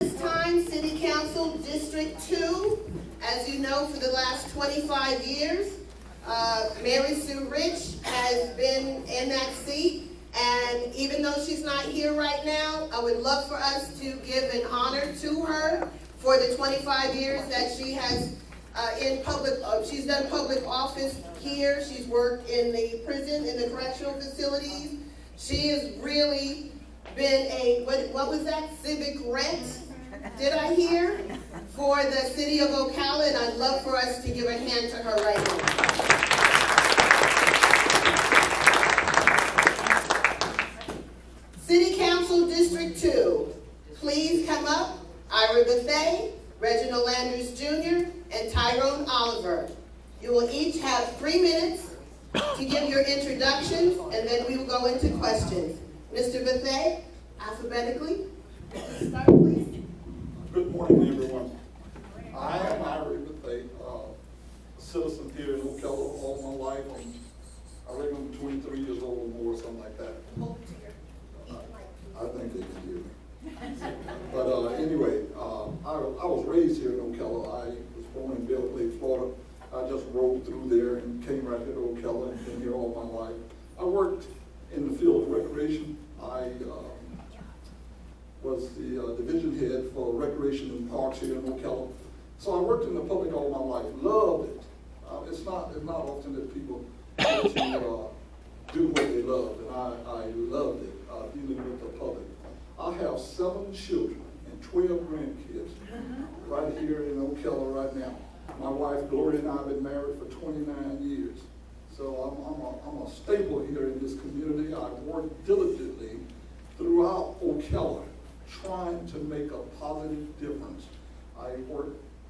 This time, City Council District 2, as you know, for the last 25 years, Mary Sue Rich has been in that seat, and even though she's not here right now, I would love for us to give an honor to her for the 25 years that she has she's done public office here. She's worked in the prison, in the correctional facilities. She has really been a, what was that, civic rent, did I hear, for the city of Ocala, and I'd love for us to give a hand to her right now. City Council District 2, please come up. Ire Bethea, Reginald Landers Jr., and Tyrone Oliver. You will each have 3 minutes to give your introductions, and then we will go into questions. Mr. Bethea, alphabetically, start please. Good morning, everyone. I am Ire Bethea, a citizen here in Ocala all my life. I reckon I'm 23 years old or more, something like that. I think they can hear me. But anyway, I was raised here in Ocala. I was born in Belle Plaine, Florida. I just rode through there and came right here to Ocala and been here all my life. I worked in the field of recreation. I was the division head for recreation and parks here in Ocala. So I worked in the public all my life. Loved it. It's not often that people get to do what they love, and I loved it, dealing with the public. I have 7 children and 12 grandkids right here in Ocala right now. My wife Gloria and I have been married for 29 years. So I'm a staple here in this community. I've worked diligently throughout Ocala, trying to make a positive difference. I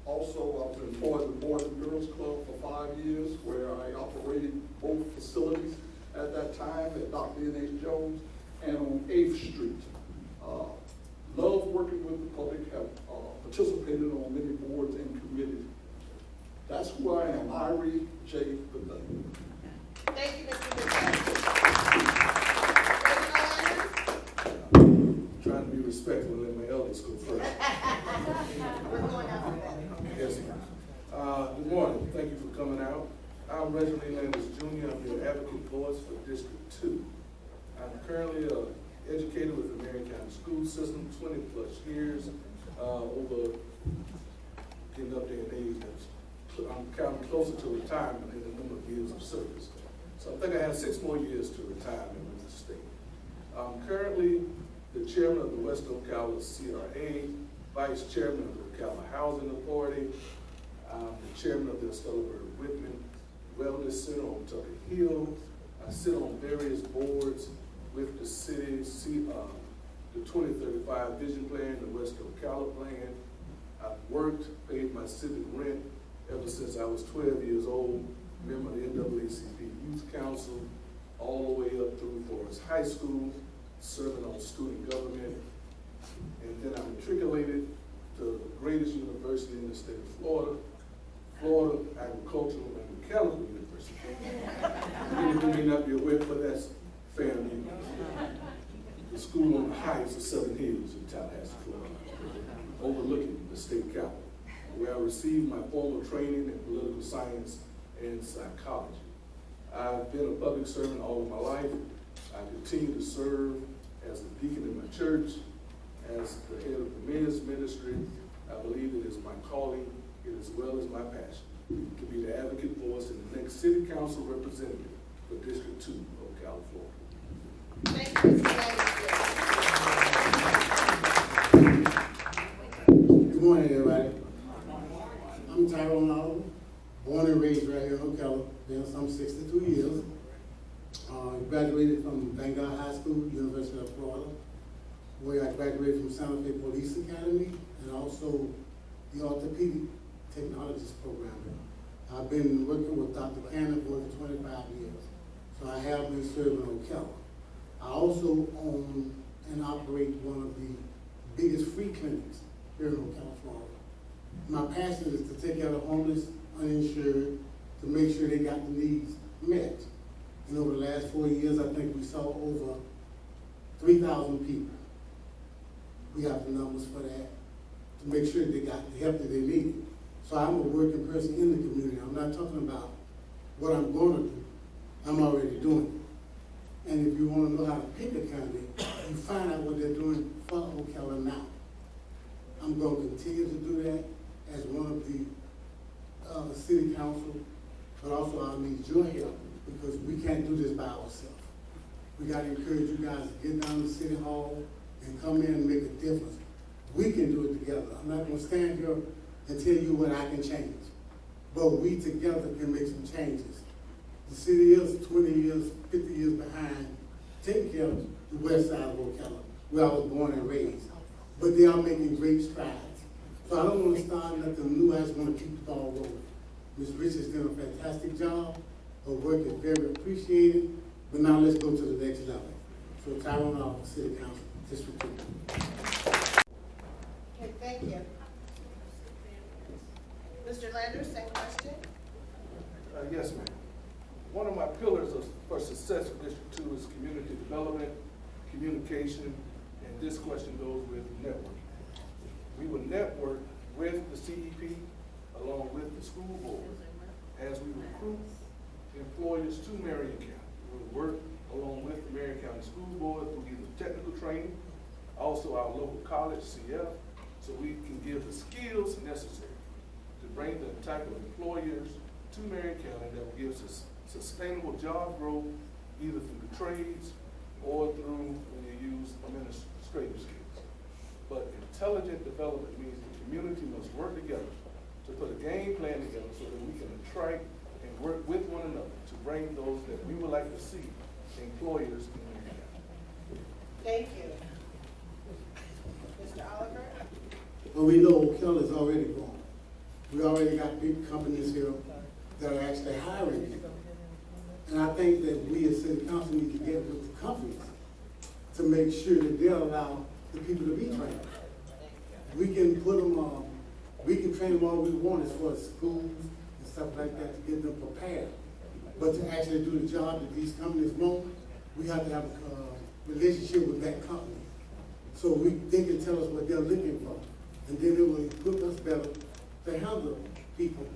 was employed with Boys and Girls Club for 5 years, where I operated both facilities at that time at Dr. N.H. Jones and on 8th Street. Love working with the public, have participated on many boards and committees. That's who I am, Ire J. Bethea. Thank you, Mr. Bethea. Trying to be respectful and let my elders go first. We're going out. Yes, ma'am. Good morning. Thank you for coming out. I'm Reginald Landers Jr. I'm your advocate voice for District 2. I'm currently an educator with the Marion County School System, 20 plus years, over getting up there in age. I'm counting closer to retirement than the number of years of service. So I think I have 6 more years to retirement with the state. I'm currently the chairman of the West Ocala CRA, vice chairman of the Ocala Housing Authority. I'm the chairman of the Stellenberg Whitman Wellness Center on Tucker Hill. I sit on various boards with the city, the 2035 Vision Plan, the West Ocala Plan. I've worked, paid my civic rent ever since I was 12 years old, member of the NAACP Youth Council, all the way up through Forest High School, serving on student government. And then I matriculated to the greatest university in the state of Florida, Florida Agricultural and Mechanical University. You may not be aware, but that's FAMU. The school on the heights of Southern Hills in Tallahassee, Florida, overlooking the state capitol, where I received my formal training in political science and psychology. I've been a public servant all of my life. I continue to serve as a deacon in my church, as the head of the men's ministry. I believe it is my calling, it as well as my passion, to be the advocate voice in the next city council representative for District 2 of California. Thank you, Mr. Good morning, everybody. I'm Tyrone Oliver, born and raised right here in Ocala, been some 62 years. Graduated from Vanguard High School, University of Florida, where I graduated from Santa Fe Police Academy and also the Orthopedic Technologist program. I've been working with Dr. Cannon for 25 years, so I have been serving Ocala. I also own and operate one of the biggest free clinics here in Ocala, Florida. My passion is to take care of the homeless, uninsured, to make sure they got the needs met. And over the last 4 years, I think we saw over 3,000 people. We have the numbers for that. to make sure they got the help that they needed. So I'm a working person in the community. I'm not talking about what I'm going to do. I'm already doing it. And if you want to know how to pick a candidate, you find out what they're doing for Ocala now. I'm going to continue to do that as one of the city council, but also I'll need your help because we can't do this by ourselves. We got to encourage you guys to get down to City Hall and come in and make a difference. We can do it together. I'm not going to stand here and tell you what I can change, but we together can make some changes. The city is 20 years, 50 years behind taking care of the west side of Ocala, where I was born and raised. But they are making great strides. So I don't want to start nothing new. I just want to keep the ball rolling. Ms. Rich has done a fantastic job. Her work is very appreciated. But now let's go to the next level. So Tyrone Oliver, City Council, District 2. Okay, thank you. Mr. Landers, same question? Yes, ma'am. One of my pillars for success for District 2 is community development, communication, and this question goes with networking. We will network with the CEP along with the school board as we recruit employers to Marion County. We'll work along with the Marion County School Board through either technical training, also our local college, CF, so we can give the skills necessary to bring the type of employers to Marion County that will give us sustainable job growth, either through the trades or through when you use administrative skills. But intelligent development means the community must work together to put a game plan together so that we can attract and work with one another to bring those that we would like to see employers in Marion County. Thank you. Mr. Oliver? Well, we know Ocala is already growing. We already got big companies here that are actually hiring people. And I think that we as city council need to get with the companies to make sure that they allow the people to be trained. We can put them we can train them all we want as far as schools and stuff like that to get them prepared. But to actually do the job that these companies want, we have to have a relationship with that company. So they can tell us what they're looking for. And then it will equip us better to handle people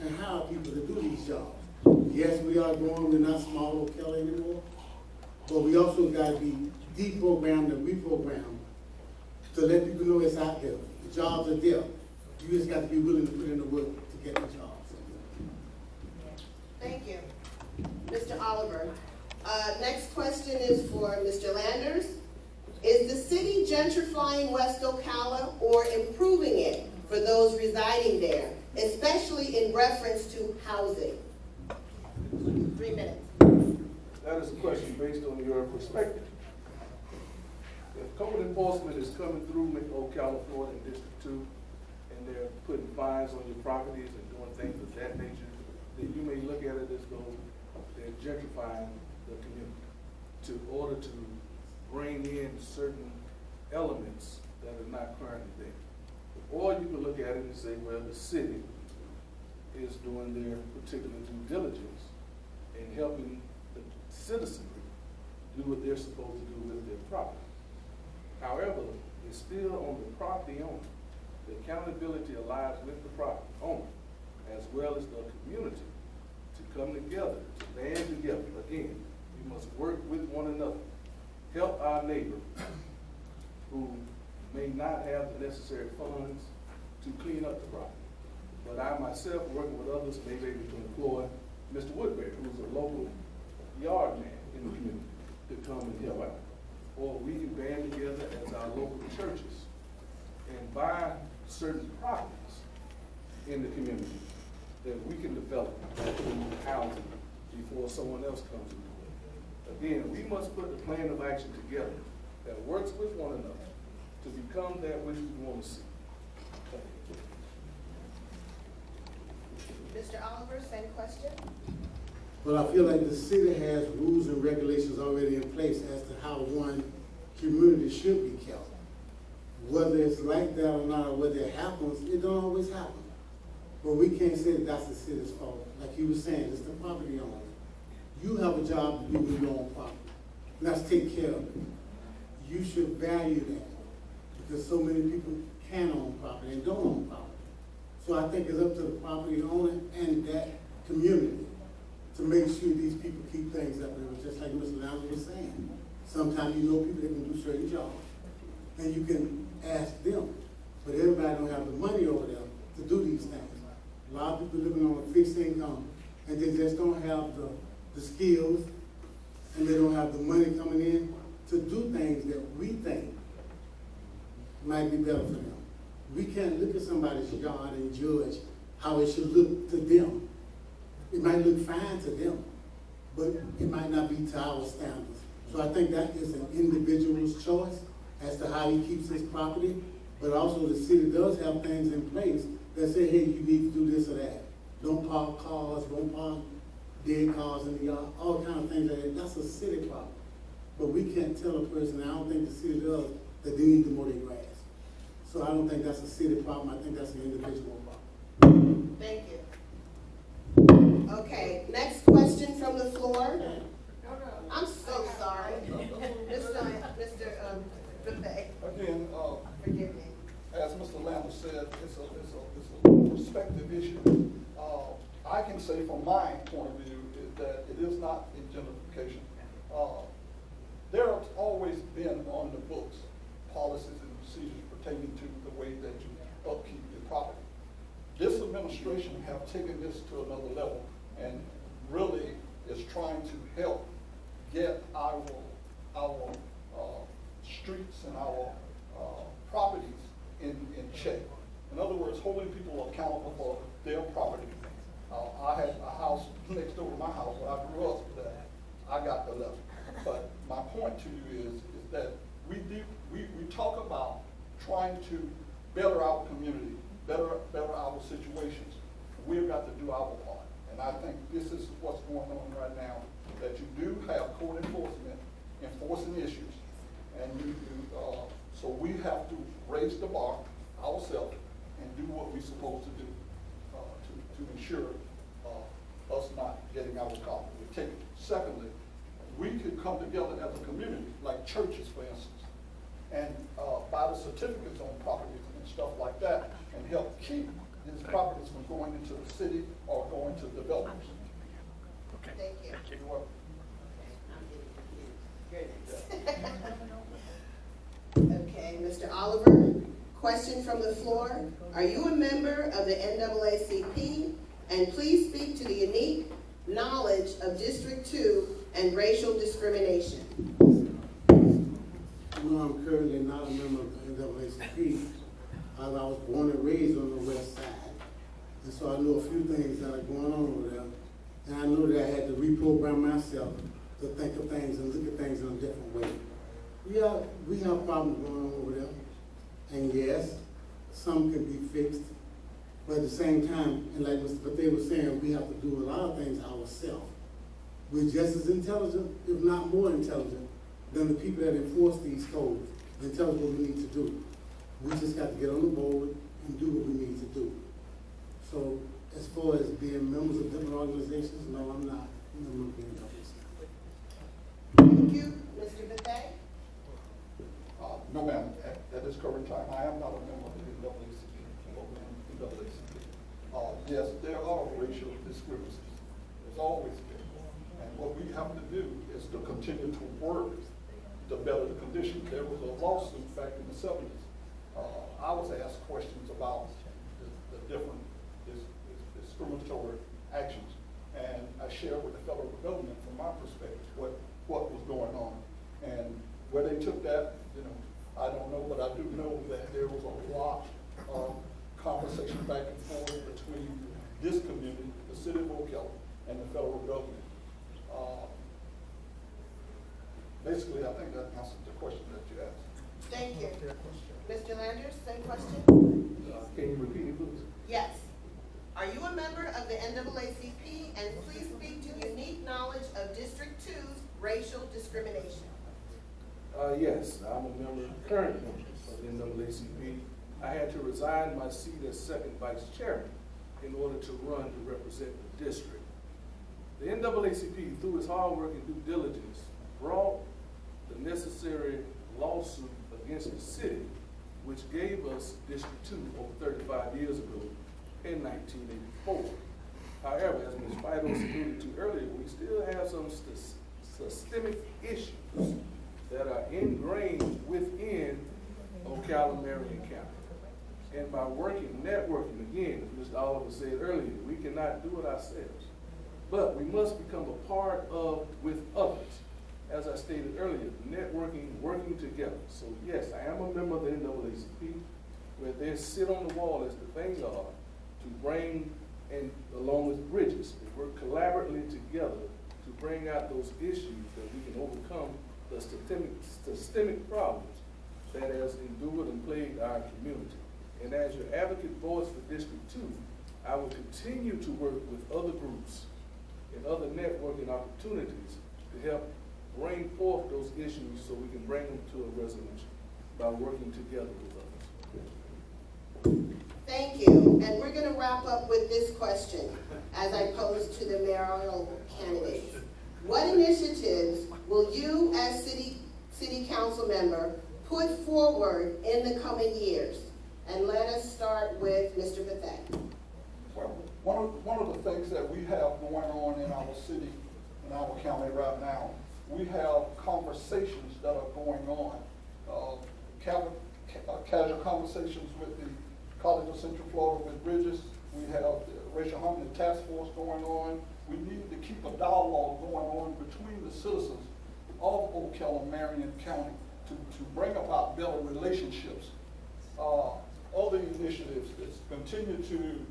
and hire people to do these jobs. Yes, we are growing, we're not small Ocala anymore, but we also got to be deprogrammed and reprogrammed to let people know it's out there. The jobs are there. You just got to be willing to put in the work to get the jobs. Thank you. Mr. Oliver. Next question is for Mr. Landers. Is the city gentrifying West Ocala or improving it for those residing there, especially in reference to housing? 3 minutes. That is a question based on your perspective. If code enforcement is coming through Ocala, Florida in District 2, and they're putting fines on your properties and doing things of that nature, then you may look at it as though they're gentrifying the community to order to bring in certain elements that are not currently there. Or you can look at it and say, well, the city is doing their particular due diligence in helping the citizenry do what they're supposed to do with their property. However, it's still on the property owner. The accountability lies with the property owner as well as the community to come together, to band together. Again, we must work with one another. Help our neighbor who may not have the necessary funds to clean up the property. But I myself, working with others, may be able to employ Mr. Woodbury, who's a local yard man in the community, to come and help out. Or we can band together as our local churches and buy certain properties in the community that we can develop through housing before someone else comes in. Again, we must put the plan of action together that works with one another to become that which we want to see. Mr. Oliver, same question. Well, I feel like the city has rules and regulations already in place as to how one community should be kept. Whether it's like that or not, or whether it happens, it don't always happen. But we can't say that that's the city's fault. Like you were saying, it's the property owner. You have a job to do with your own property. Let's take care of it. You should value that because so many people can own property and don't own property. So I think it's up to the property owner and that community to make sure these people keep things up. And just like Mr. Landers was saying, sometimes you know people that can do certain jobs, and you can ask them. But everybody don't have the money over there to do these things. A lot of people living on a fixed income, and they just don't have the skills, and they don't have the money coming in to do things that we think might be better for them. We can't look at somebody's yard and judge how it should look to them. It might look fine to them, but it might not be to our standards. So I think that is an individual's choice as to how he keeps his property, but also the city does have things in place that say, hey, you need to do this or that. Don't park cars, don't park dead cars in the yard, all kind of things like that. That's a city problem. But we can't tell a person, and I don't think the city does, that they need to mow their grass. So I don't think that's a city problem, I think that's an individual problem. Thank you. Okay, next question from the floor. I'm so sorry. Mr. Bethea, Again, forgive me. as Mr. Landers said, it's a perspective issue. I can say from my point of view is that it is not a gentrification. There have always been on the books policies and procedures pertaining to the way that you upkeep your property. This administration have taken this to another level and really is trying to help get our streets and our properties in check. In other words, holding people accountable for their property. I had a house next door to my house where I grew up that I got the level. But my point to you is that we talk about trying to better our community, better our situations. We've got to do our part. And I think this is what's going on right now, that you do have code enforcement enforcing issues. And so we have to raise the bar ourselves and do what we're supposed to do to ensure us not getting our property taken. Secondly, we could come together as a community, like churches, for instance, and buy the certificates on properties and stuff like that, and help keep these properties from going into the city or going to developers. Thank you. You're welcome. Okay, Mr. Oliver, question from the floor. Are you a member of the NAACP? And please speak to the unique knowledge of District 2 and racial discrimination. No, I'm currently not a member of the NAACP. I was born and raised on the west side. And so I know a few things that are going on over there. And I know that I had to reprogram myself to think of things and look at things in a different way. Yeah, we have problems going on over there. And yes, some can be fixed. But at the same time, and like Mr. Bethea was saying, we have to do a lot of things ourselves. We're just as intelligent, if not more intelligent, than the people that enforce these codes and tell us what we need to do. We just got to get on the board and do what we need to do. So as far as being members of different organizations, no, I'm not. I'm not being members. Thank you. Mr. Bethea? No, ma'am. At this current time, I am not a member of the NAACP. Yes, there are racial discrepancies. There's always been. And what we have to do is to continue to work to better the conditions. There was a lawsuit back in the 70s. I was asked questions about the different discriminatory actions. And I shared with the federal government from my perspective what was going on. And where they took that, I don't know, but I do know that there was a lot of conversation back and forth between this community, the city of Ocala, and the federal government. Basically, I think that answers the question that you asked. Thank you. Mr. Landers, same question? Can you repeat it, please? Yes. Are you a member of the NAACP? And please speak to the unique knowledge of District 2's racial discrimination. Yes, I'm a member, current member of the NAACP. I had to resign my seat as second vice chairman in order to run to represent the district. The NAACP, through its hard work and due diligence, brought the necessary lawsuit against the city which gave us District 2 over 35 years ago in 1984. However, as Ms. Fidos alluded to earlier, we still have some systemic issues that are ingrained within Ocala, Marion County. And by networking, again, as Mr. Oliver said earlier, we cannot do it ourselves. But we must become a part of with others. As I stated earlier, networking, working together. So yes, I am a member of the NAACP, where they sit on the wall as the thing are to bring, and along with Bridges, we work collaboratively together to bring out those issues that we can overcome the systemic problems that has endured and plagued our community. And as your advocate voice for District 2, I will continue to work with other groups and other networking opportunities to help bring forth those issues so we can bring them to a resolution by working together with others. Thank you. And we're going to wrap up with this question as I pose to the mayoral candidates. What initiatives will you as city council member put forward in the coming years? And let us start with Mr. Bethea. Well, one of the things that we have going on in our city, in our county right now, we have conversations that are going on, casual conversations with the College of Central Florida with Bridges. We have the Racial Harmony Task Force going on. We need to keep a dialogue going on between the citizens of Ocala, Marion County to bring about better relationships. Other initiatives is continue to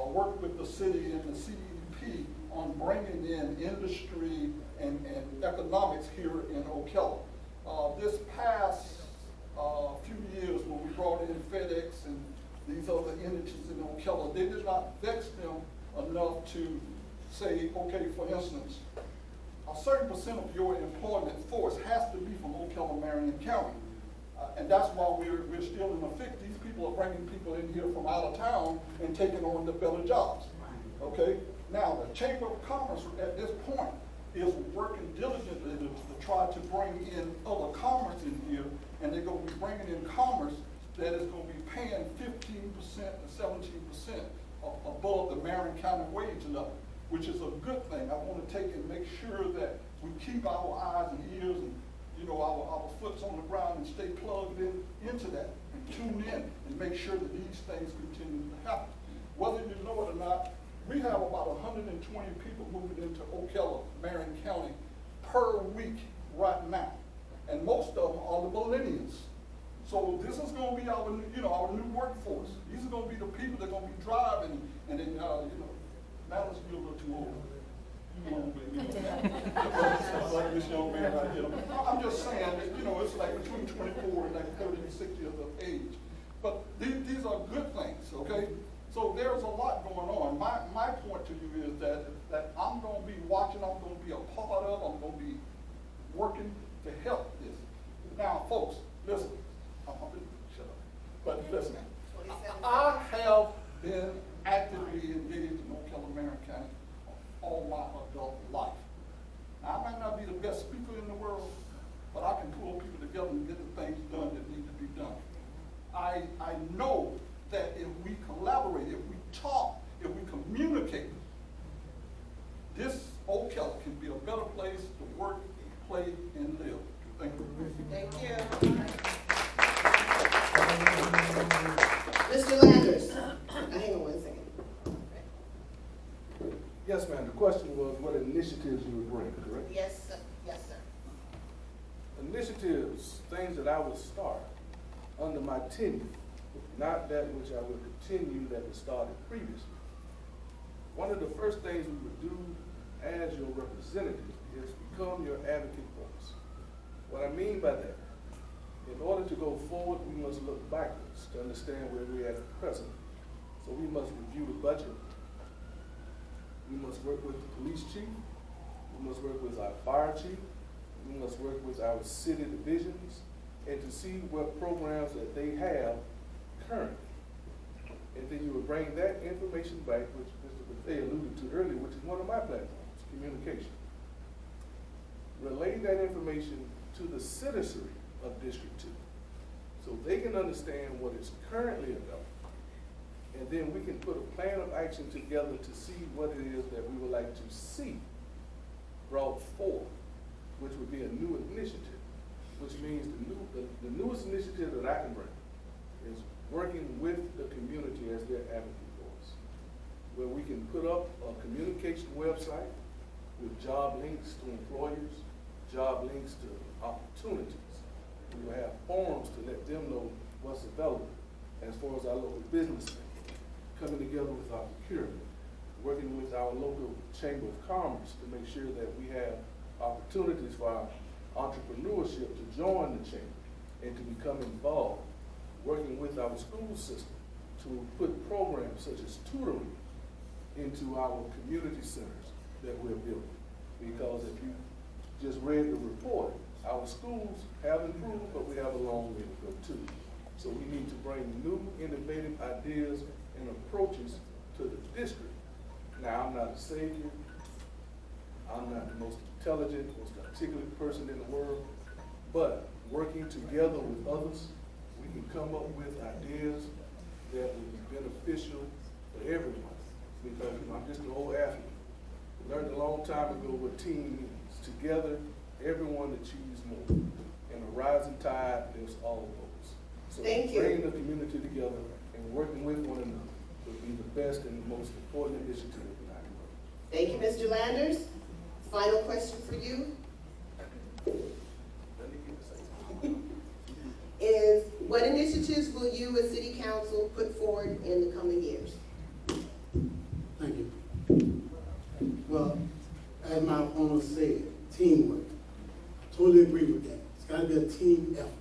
work with the city and the CEP on bringing in industry and economics here in Ocala. This past few years when we brought in FedEx and these other entities in Ocala, they did not vex them enough to say, okay, for instance, a certain percent of your employment force has to be from Ocala, Marion County. And that's why we're still in the fix. These people are bringing people in here from out of town and taking on the better jobs. Okay? Now, the Chamber of Commerce at this point is working diligently to try to bring in other commerce in here, and they're going to be bringing in commerce that is going to be paying 15% to 17% above the Marion County wage level, which is a good thing. I want to take and make sure that we keep our eyes and ears and our foot's on the ground and stay plugged into that and tune in and make sure that these things continue to happen. Whether you know it or not, we have about 120 people moving into Ocala, Marion County per week right now. And most of them are the millennials. So this is going to be our new workforce. These are going to be the people that are going to be driving and then, now let's be a little too old. Like this young man right here. I'm just saying that, it's like between 24 and like 30 and 60 years of age. But these are good things, okay? So there's a lot going on. My point to you is that I'm going to be watching, I'm going to be a part of, I'm going to be working to help this. Now, folks, listen. Shut up. But listen, I have been actively engaged in Ocala, Marion County all my adult life. Now, I might not be the best speaker in the world, but I can pull people together and get the things done that need to be done. I know that if we collaborate, if we talk, if we communicate, this Ocala can be a better place to work, play, and live. Thank you. Thank you. Mr. Landers. Hang on one second. Yes, ma'am. The question was what initiatives you would bring, correct? Yes, sir. Yes, sir. Initiatives, things that I would start under my tenure, not that which I would continue that was started previously. One of the first things we would do as your representative is become your advocate voice. What I mean by that, in order to go forward, we must look backwards to understand where we're at present. So we must review the budget. We must work with the police chief. We must work with our fire chief. We must work with our city divisions and to see what programs that they have currently. And then you would bring that information back, which Mr. Bethea alluded to earlier, which is one of my platforms, communication. Relay that information to the citizenry of District 2 so they can understand what it's currently about. And then we can put a plan of action together to see what it is that we would like to see brought forth, which would be a new initiative, which means the newest initiative that I can bring is working with the community as their advocate voice, where we can put up a communication website with job links to employers, job links to opportunities. We will have forums to let them know what's available as far as our local business, coming together with our procurement, working with our local chamber of commerce to make sure that we have opportunities for our entrepreneurship to join the chamber and to become involved, working with our school system to put programs such as tutoring into our community centers that we're building. Because if you just read the report, our schools have improved, but we have a long way to go too. So we need to bring new innovative ideas and approaches to the district. Now, I'm not a savior. I'm not the most intelligent, most articulate person in the world, but working together with others, we can come up with ideas that will be beneficial for everyone. Because I'm just an old athlete. Learned a long time ago what team means. Together, everyone achieves more. And a rising tide lifts all boats. So bringing the community together and working with one another would be the best and the most important initiative that I can bring. Thank you, Mr. Landers. Final question for you is, what initiatives will you as City Council put forward in the coming years? Thank you. Well, as my opponent said, teamwork. Totally agree with that. It's got to be a team effort.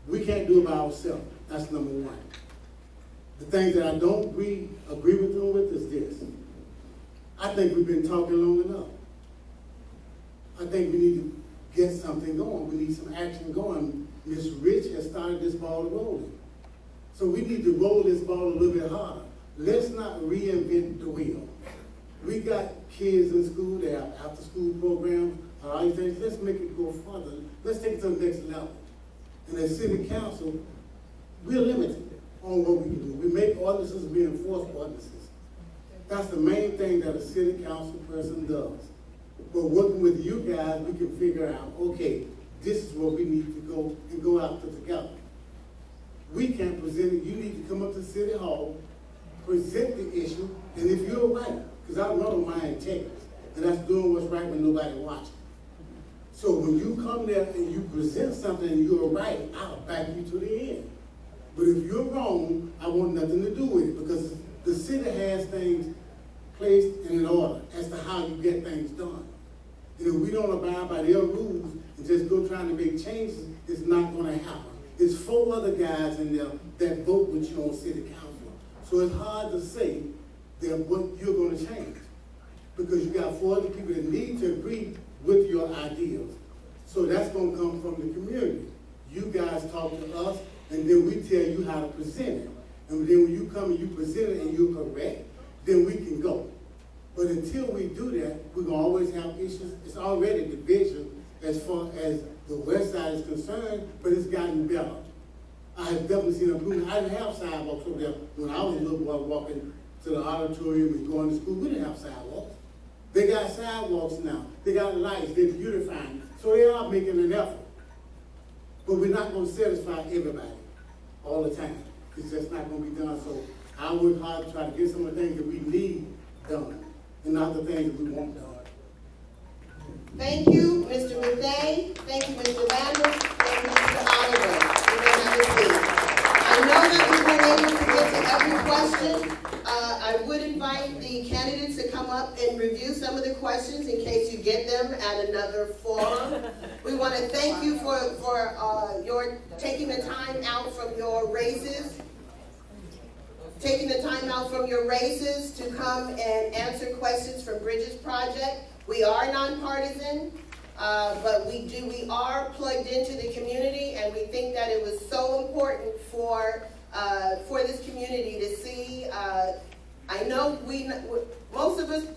We can't do it by ourselves. That's number one. The thing that I don't agree with them with is this. I think we've been talking long enough. I think we need to get something going. We need some action going. Ms. Rich has started this ball rolling. So we need to roll this ball a little bit harder. Let's not reinvent the wheel. We got kids in school, they have after school programs, all these things. Let's make it go further. Let's take it to the next level. And as City Council, we're limited on what we can do. We make ordinances, we enforce ordinances. That's the main thing that a City Council person does. But working with you guys, we can figure out, okay, this is where we need to go and go after together. We can't present it. You need to come up to City Hall, present the issue, and if you're right, because I run on my integrity, and that's doing what's right when nobody watching. So when you come there and you present something and you're right, I'll back you to the end. But if you're wrong, I want nothing to do with it, because the city has things placed in an order as to how you get things done. And if we don't abide by their rules and just go trying to make changes, it's not going to happen. There's 4 other guys in there that vote with you on City Council. So it's hard to say that what you're going to change, because you got 4 other people that need to agree with your ideas. So that's going to come from the community. You guys talk to us, and then we tell you how to present it. And then when you come and you present it and you're correct, then we can go. But until we do that, we're going to always have issues. It's already division as far as the west side is concerned, but it's gotten better. I have definitely seen improvement. I didn't have sidewalks over there when I was a little boy walking to the auditorium and going to school. We didn't have sidewalks. They got sidewalks now. They got lights. They're beautifying. So they are making an effort. But we're not going to satisfy everybody all the time. It's just not going to be done. So I work hard to try to get some of the things that we need done and not the things that we want done. Thank you, Mr. Bethea. Thank you, Mr. Landers. Thank you, Mr. Oliver. You may have a seat. I know that we weren't able to get to every question. I would invite the candidates to come up and review some of the questions in case you get them at another forum. We want to thank you for your taking the time out from your races. To come and answer questions from Bridges Project. We are nonpartisan, but we are plugged into the community, and we think that it was so important for this community to see. I know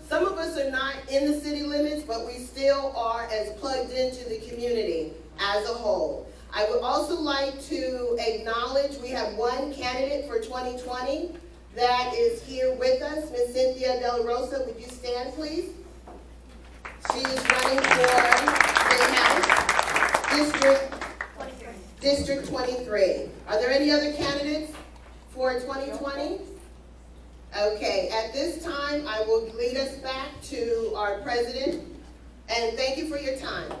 some of us are not in the city limits, but we still are as plugged into the community as a whole. I would also like to acknowledge we have one candidate for 2020 that is here with us, Ms. Cynthia Del Rosa. Would you stand, please? She is running for State House, District 23. Are there any other candidates for 2020? Okay, at this time, I will lead us back to our president, and thank you for your time.